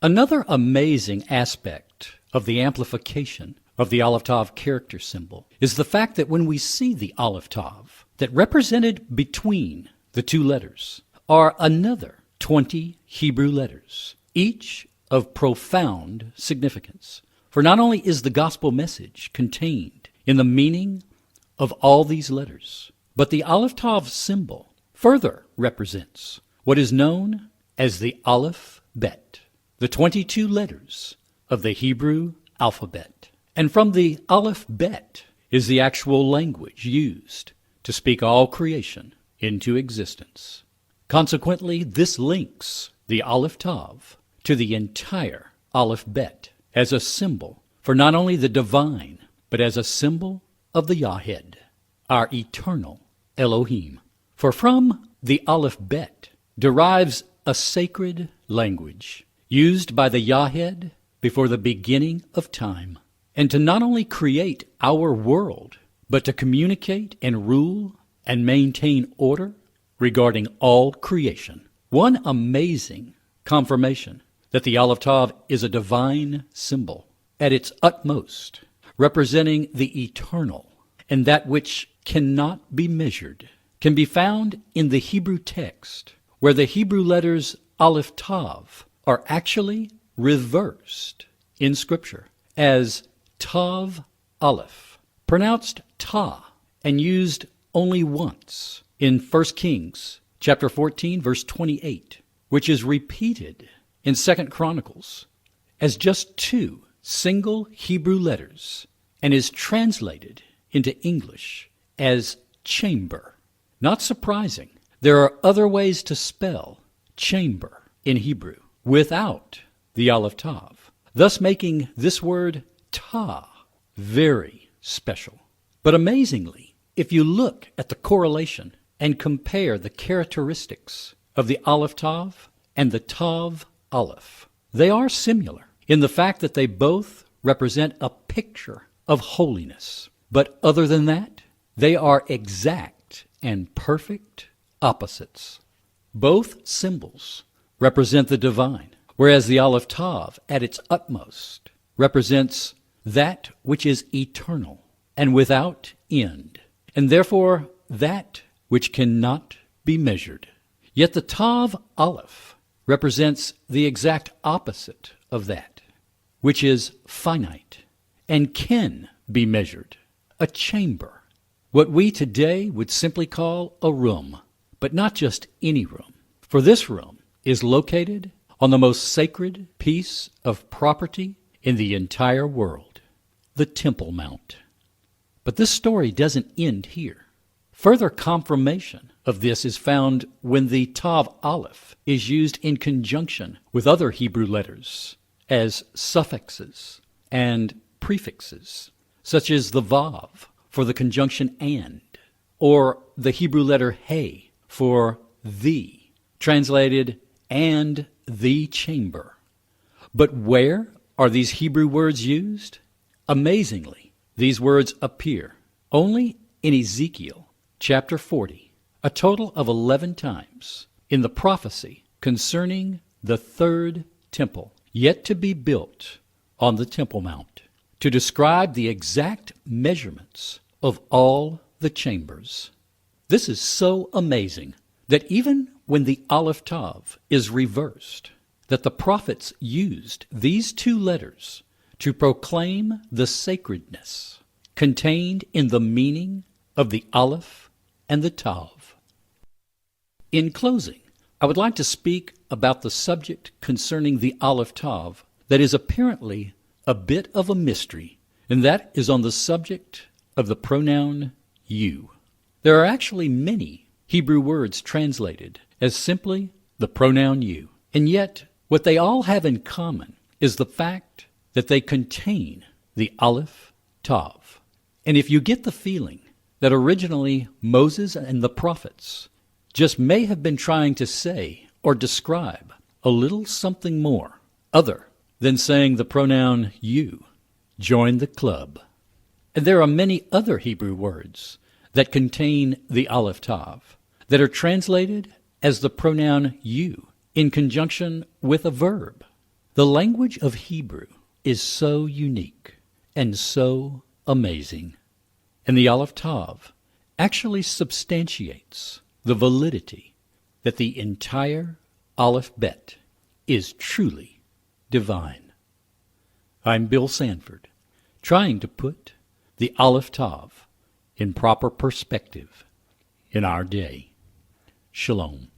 Another amazing aspect of the amplification of the Aleph Tav character symbol is the fact that when we see the Aleph Tav, that represented between the two letters are another 20 Hebrew letters, each of profound significance. For not only is the gospel message contained in the meaning of all these letters, but the Aleph Tav symbol further represents what is known as the Aleph Bet, the 22 letters of the Hebrew alphabet. And from the Aleph Bet is the actual language used to speak all creation into existence. Consequently, this links the Aleph Tav to the entire Aleph Bet as a symbol for not only the divine, but as a symbol of the Yahed, our eternal Elohim. For from the Aleph Bet derives a sacred language used by the Yahed before the beginning of time, and to not only create our world, but to communicate and rule and maintain order regarding all creation. One amazing confirmation that the Aleph Tav is a divine symbol at its utmost, representing the eternal and that which cannot be measured, can be found in the Hebrew text, where the Hebrew letters Aleph Tav are actually reversed in Scripture as Tav-Aleph, pronounced Ta and used only once in 1 Kings chapter 14, verse 28, which is repeated in 2 Chronicles as just two single Hebrew letters and is translated into English as chamber. Not surprising, there are other ways to spell chamber in Hebrew without the Aleph Tav, thus making this word Ta very special. But amazingly, if you look at the correlation and compare the characteristics of the Aleph Tav and the Tav-Aleph, they are similar in the fact that they both represent a picture of holiness. But other than that, they are exact and perfect opposites. Both symbols represent the divine, whereas the Aleph Tav, at its utmost, represents that which is eternal and without end, and therefore that which cannot be measured. Yet the Tav-Aleph represents the exact opposite of that, which is finite and can be measured, a chamber, what we today would simply call a room, but not just any room, for this room is located on the most sacred piece of property in the entire world, the Temple Mount. But this story doesn't end here. Further confirmation of this is found when the Tav-Aleph is used in conjunction with other Hebrew letters as suffixes and prefixes, such as the Vav for the conjunction and, or the Hebrew letter He for the, translated and the chamber. But where are these Hebrew words used? Amazingly, these words appear only in Ezekiel chapter 40, a total of 11 times in the prophecy concerning the third temple yet to be built on the Temple Mount, to describe the exact measurements of all the chambers. This is so amazing that even when the Aleph Tav is reversed, that the prophets used these two letters to proclaim the sacredness contained in the meaning of the Aleph and the Tav. In closing, I would like to speak about the subject concerning the Aleph Tav that is apparently a bit of a mystery, and that is on the subject of the pronoun you. There are actually many Hebrew words translated as simply the pronoun you, and yet what they all have in common is the fact that they contain the Aleph Tav. And if you get the feeling that originally Moses and the prophets just may have been trying to say or describe a little something more other than saying the pronoun you, join the club. And there are many other Hebrew words that contain the Aleph Tav that are translated as the pronoun you in conjunction with a verb. The language of Hebrew is so unique and so amazing, and the Aleph Tav actually substantiates the validity that the entire Aleph Bet is truly divine. I'm Bill Sanford, trying to put the Aleph Tav in proper perspective in our day. Shalom.